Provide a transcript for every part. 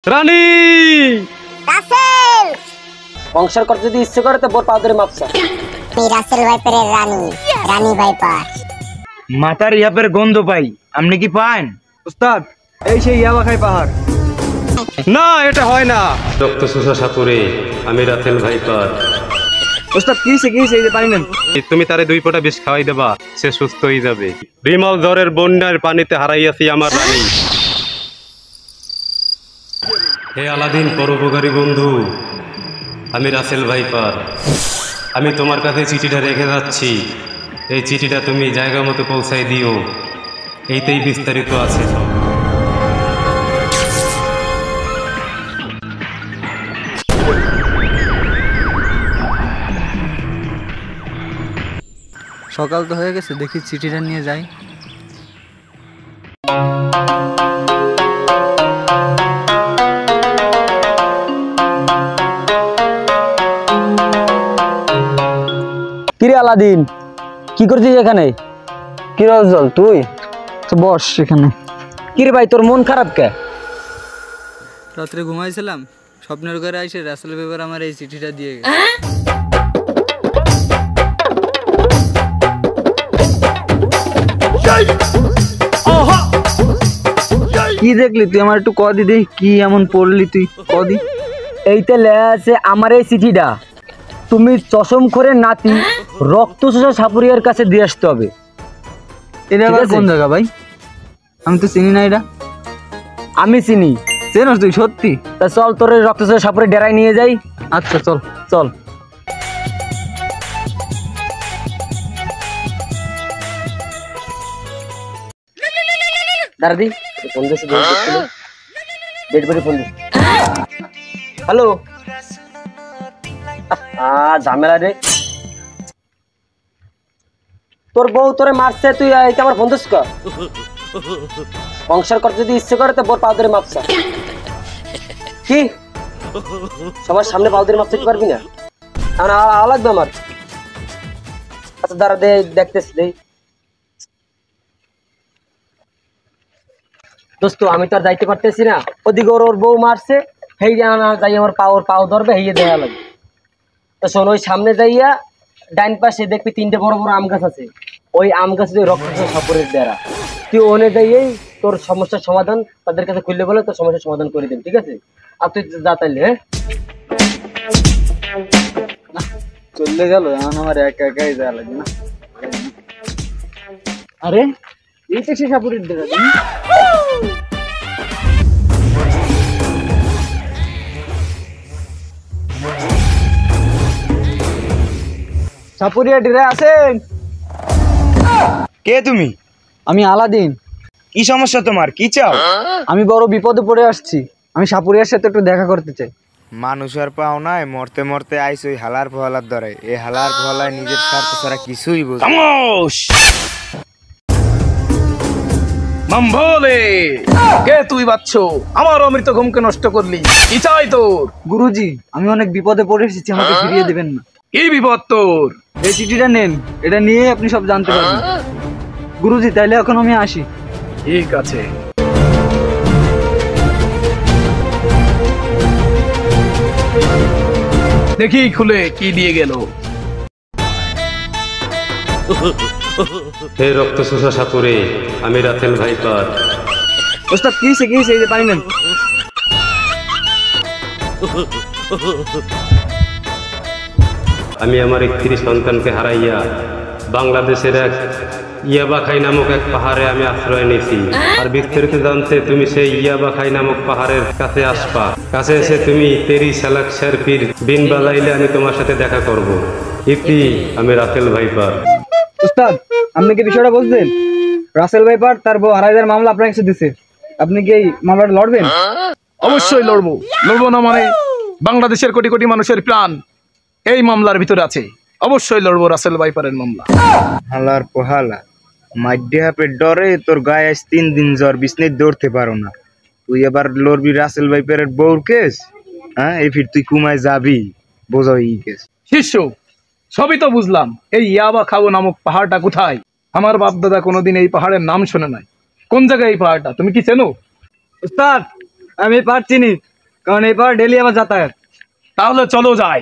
রানী রাসেল বংশের করতে যদি ইচ্ছে করে তো বোর পা ধরে মাপছা। আমি রাসেল ভাইপারের রানী, রানী ভাইপার। মাথার ইয়াপের গন্ধ পাই, আপনি কি পান? উস্তাদ, এই সেই ইয়াবা খাই পাহাড়। না, এটা হয় না। রক্ত শোষা সাপুরে আমি রাসেল ভাইপার। উস্তাদ কিসে এই যে পানি নেন। তুমি তারে 2 ফোঁটা বিষ খাওয়াই দেবা, সে সুস্থ হয়ে যাবে। বিমল জ্বরের বন্যার পানিতে হারাইয়াছি আমার রানী। হে আলাদিন পরোপকারী বন্ধু, আমি রাসেল ভাইপার। আমি তোমার কাছে চিঠিটা রেখে যাচ্ছি। এই চিঠিটা তুমি জায়গা মতো পৌঁছাই দিও। এইতেই বিস্তারিত আছে সব। সকাল তো হয়ে গেছে, দেখি চিঠিটা নিয়ে যাই। কিরে আলাদিন, কি করছিস এখানে? কি রাজল, তুই তো বস এখানে। কিরে ভাই, তোর মন খারাপ কে? রাত্রে ঘুমাইছিলাম, স্বপ্নের ঘরে আইসে রাসেল ভাইপার আমার এই চিঠিটা দিয়ে গেছে। কি দেখলি তুই? আমার একটু কদি দে, কি এমন পড়লি তুই? কদি এইতে লেখা আছে আমার এই চিঠিটা তুমি চশম করে নাতি রক্ত শোষা সাপুরিয়ার কাছে দিয়ে আসতে হবে। এটা আবার কোন জায়গা ভাই? আমি তো চিনি না এটা। আমি চিনি। চেনস তুই সত্যি? তা চল তোর রক্ত শোষা সাপুরের ডেরায় নিয়ে যাই। আচ্ছা চল চল। দাঁড়াদি, ফোন দিয়েছি, ফোন দিস। হ্যালো, ঝামেলা রে। তোর বউ তোরে মারছে, তুই আমার ফোন দিস? বংশের করতে যদি ইচ্ছে করে তো বোর পা ধরে মাপছা। কি সবার সামনে পা ধরে মাপতে পারবি না? লাগবে আমার। আচ্ছা দাঁড়া, দে দেখতেছি। দেই দোস্ত, আমি তো আর যাইতে পারতেছি না। ওদিকে ওর বউ মারছে, হেই যাই আমার পাও ধরবে, হেয়ে দেওয়া লাগবে। তো শোন, ওই সামনে যাইয়া ডাইন পাশে দেখবি 3টে বড় বড় আম গাছ আছে। ওই আম গাছে রক্ত সাপুরের ডেরা। তুই ওনে যাইয়েই তোর সমস্যার সমাধান তাদের কাছে খুললে বলে তোর সমস্যার সমাধান করে দেবে, ঠিক আছে? আর তুই যা তাইলে। হ্যাঁ, চলে গেল, এখন আমার একা একাই যাওয়া লাগে না। আরে এই তো সে সাপুরের ডেরা। সাপুরিয়া ডেরা আছেন? কে তুমি? আমি আলাদিন। কি সমস্যা তোমার? কি চাও? আমি বড় বিপদে পড়ে আসছি। আমি সাপুরিয়ার সাথে একটু দেখা করতে চাই। মানুষের পাও নাই, মরতে মরতে আইস ওই হালার ফলার ধরে। এই হালার ফলায় নিজের স্বার্থ ছাড়া কিছুই বুঝে। খামোশ! মাম্বলে, কে তুই বাচ্চ? আমার অমৃত ঘুমকে নষ্ট করলি। কি চাই তোর? গুরুজি, আমি অনেক বিপদে পড়ে এসেছি, আমাকে ফিরিয়ে দেবেন না? কি বিপদ তোর? এই চিঠিটা নেন, এটা নিয়ে আপনি সব জানতে পারবেন। গুরুজি, তাইলে এখন আমি আসি। ঠিক আছে। দেখি খুলে কি দিয়ে গেল। হে রক্ত শোষা সাপুরে আমি রাসেল ভাইপার। ওস্তাদ কিসে এই যে পানি নেন। আমি আমার স্ত্রী সন্তানকে হারাইয়া বাংলাদেশের এক ইয়াবাখাই নামক এক পাহাড়ে আমি আশ্রয় নিয়েছি। আর বিস্তারিত জানতে তুমি সেই ইয়াবাখাই নামক পাহাড়ের কাছে আসবা। কাছে এসে তুমি তেরি সালাক শেরপির বিন বাজাইলে আমি তোমার সাথে দেখা করব। ইতি আমি রাসেল ভাইপার। উস্তাদ, আপনি কি বিষয়টা বুঝলেন? রাসেল ভাইপার তার বউ হারাইদার মামলা আপনার কাছে দিছে। আপনি কি এই মামলাটা লড়বেন? অবশ্যই লড়বো। লড়বো না মানে? বাংলাদেশের কোটি কোটি মানুষের প্রাণ এই মামলার ভিতরে আছে। অবশ্যই লড়বো রাসেল ভাইপারের মামলা। হালার পোহালা মাইডে হাপের ডরে তোর গায়ে আজ 3 দিন জ্বর, বিছনায় দৌড়তে পারো না। তুই এবার লড়বি রাসেল ভাইপারের বউর কেস? হ্যাঁ, এই ফির তুই কুমায় যাবি, বোঝো এই কেস। শিষ্য, সবই তো বুঝলাম। এই ইয়াবা খাবো নামক পাহাড়টা কোথায়? আমার বাপ দাদা কোনোদিন এই পাহাড়ের নাম শোনে নাই। কোন জায়গায় এই পাহাড়টা? তুমি কি চেনো? উস্তাদ, আমি পারছি নি। কারণ এই পাহাড় ডেলি আবার যাতায়াত। তাহলে চলো যাই।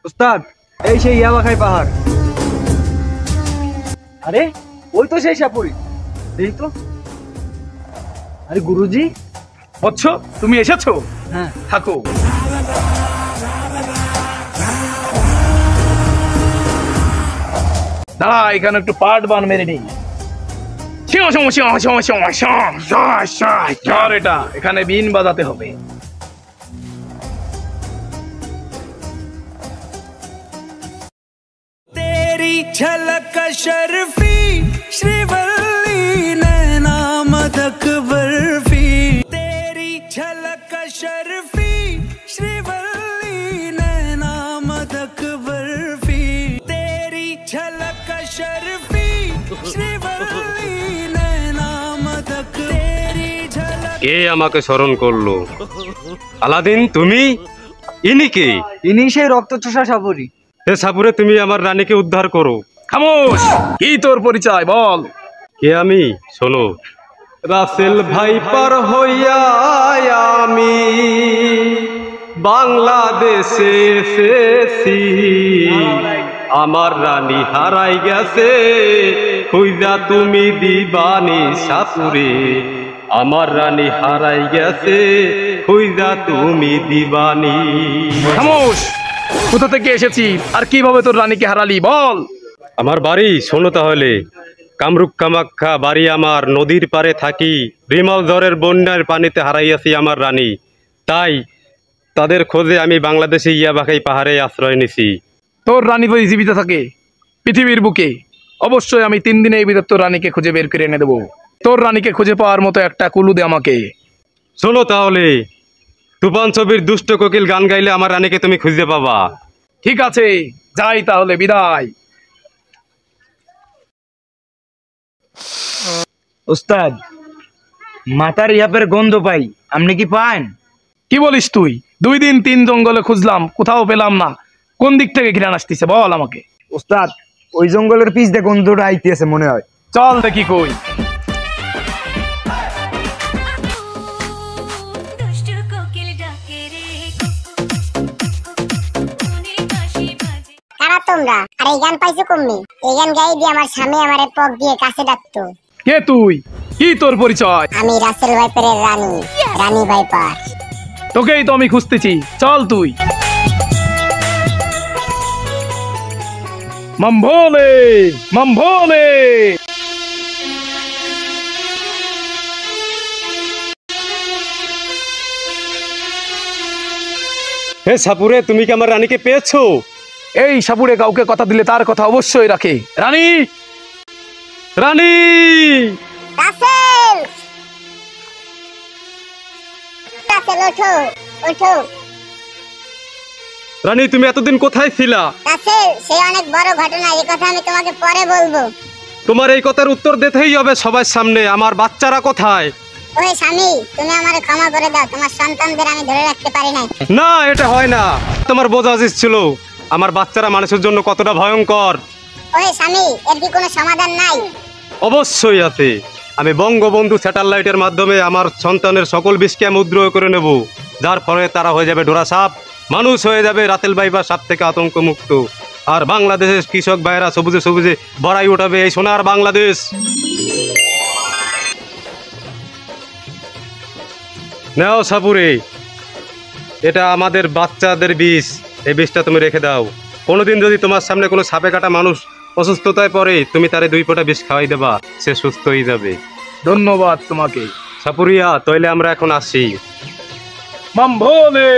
উস্তাদ, এই সেই ইয়াবাখাই পাহাড়। আরে ওই তো সেই সাপুরি, এই তো। আরে গুরুজি, বৎস তুমি এসেছো? হ্যাঁ। থাকো। দাঁড়া, এখানে একটু পাট বান মেরে নিই। এটা এখানে বিন বাজাতে হবে। तेरी झलक शर्फी श्रीवल्ली नैना मदक बर्फी तेरी झलक शर्फी श्रीवल्ली नैना मदक बर्फी तेरी झलक शर्फी श्रीवल्ली नैना मदक तेरी झलक। কে আমাকে স্মরণ করলো? আলাদিন, তুমি? ইনি কে? ইনি সেই রক্তচোষা সাপুরি। হে সাপুরে, তুমি আমার রানীকে উদ্ধার করো। খামোশ, কি তোর পরিচয় বল? কে আমি? শোনো, রাসেল ভাইপার হইয়া আমি বাংলাদেশে এসেছি। আমার রানী হারাই গেছে, খুঁজা তুমি দিবানি সাপুরে। আমার রানী হারাই গেছে, খুঁজা তুমি দিবানি। খামোশ, কোথা থেকে এসেছি আর কিভাবে তোর রানীকে হারালি বল? আমার বাড়ি শোনো তাহলে। কামরূপ কামাখ্যা বাড়ি আমার, নদীর পারে থাকি। বিমল ঝড়ের বন্যার পানিতে হারাইয়াছি আমার রানী। তাই তাদের খোঁজে আমি বাংলাদেশে ইয়াবাখাই পাহাড়ে আশ্রয় নিছি। তোর রানী যদি জীবিত থাকে পৃথিবীর বুকে, অবশ্যই আমি 3 দিনে এই ভিতর তোর রানীকে খুঁজে বের করে এনে দেবো। তোর রানীকে খুঁজে পাওয়ার মতো একটা কুলু দে আমাকে। শোনো তাহলে, তুফান ছবির দুষ্ট কোকিল গান গাইলে আমার রানীকে তুমি খুঁজে পাবা। ঠিক আছে, যাই তাহলে, বিদায়। উস্তাদ, মাথার ইয়াপের গন্ধ পাই, আপনি কি পান? কি বলিস তুই? 2 দিন 3 জঙ্গলে খুঁজলাম, কোথাও পেলাম না। কোন দিক থেকে ঘৃণা আসতেছে বল আমাকে। উস্তাদ, ওই জঙ্গলের পিছ দিয়ে গন্ধটা আইতেছে মনে হয়। চল দেখি কই। কারা তোমরা? আর এই গান পাইছো কমনি? এই গান গাই দিয়ে আমার স্বামী আমারে পক দিয়ে কাছে ডাকতো। কে তুই? কি তোর পরিচয়? আমি রাসেল ভাইপারের রানী, রানী ভাইপার। তোকেই তো আমি খুঁজতেছি, চল তুই। মামভোলে মামভোলে। হে সাপুরে, তুমি কি আমার রানীকে পেয়েছো? এই সাপুড়ে কাউকে কথা দিলে তার কথা অবশ্যই রাখে। রানী, রানী! রাসেল, রাসেল ওঠো, ওঠো। রানী, তুমি এতদিন কোথায় ছিলা? রাসেল, সে অনেক বড় ঘটনা, এই কথা আমি তোমাকে পরে বলবো। তোমার এই কথার উত্তর দিতেই হবে সবার সামনে। আমার বাচ্চারা কোথায়? ওই স্বামী, তুমি আমারে ক্ষমা করে দাও, তোমার সন্তানদের আমি ধরে রাখতে পারি নাই। না, এটা হয় না। তোমার বোঝা উচিত ছিল আমার বাচ্চারা মানুষের জন্য কতটা ভয়ঙ্কর। ওই স্বামী, এর কি কোনো সমাধান নাই? অবশ্যই আছে। আমি বঙ্গবন্ধু স্যাটেলাইটের মাধ্যমে আমার সন্তানের সকল বিষকে আমি উদ্গ্রহ করে নেব, যার ফলে তারা হয়ে যাবে ডোরা সাপ, মানুষ হয়ে যাবে রাতেল বাইপার সাপ থেকে আতঙ্ক মুক্ত। আর বাংলাদেশের কৃষক ভাইয়েরা সবুজে সবুজে ভরাই উঠাবে এই সোনার বাংলাদেশ। নাও সাপুরে, এটা আমাদের বাচ্চাদের বিষ। এই বিষটা তুমি রেখে দাও। কোনোদিন যদি তোমার সামনে কোনো সাপে কাটা মানুষ অসুস্থতায় পড়ে, তুমি তারে 2 ফোঁটা বিষ খাওয়াই দেবা, সে সুস্থ হয়ে যাবে। ধন্যবাদ তোমাকে সাপুরিয়া। তাইলে আমরা এখন আসি। মামভোলে।